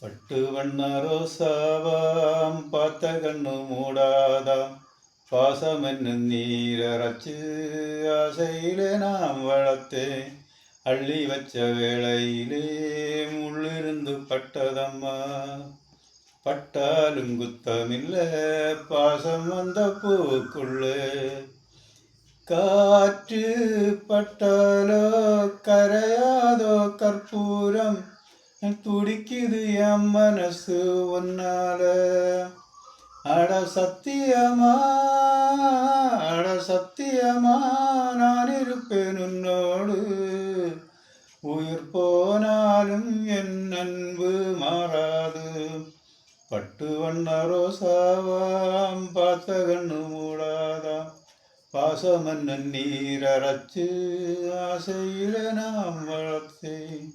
பட்டு வண்ண ரோசாவாம் பார்த்த கண்ணு மூடாதாம் பாசம் என்னும் நீரச்சு ஆசையிலே நாம் வளர்த்தேன் அள்ளி வச்ச வேளையிலே முள்ளிருந்து பட்டதம்மா பட்டாலும் குத்தமில்ல பாசம் வந்த பூக்குள்ளே காற்று பட்டாலோ கரையாதோ கற்பூரம் துடிக்குது என் மனசு ஒன்னால அட சத்தியமா அட சத்தியமா நான் இருப்பேன் உன்னோடு உயிர் போனாலும் என் அன்பு மாறாது பட்டு வண்ண ரோசாவாம் பார்த்த கண்ணு மூடாதாம் பாசமன்னன் நீரச்சு ஆசையில நாம் வளர்த்தேன்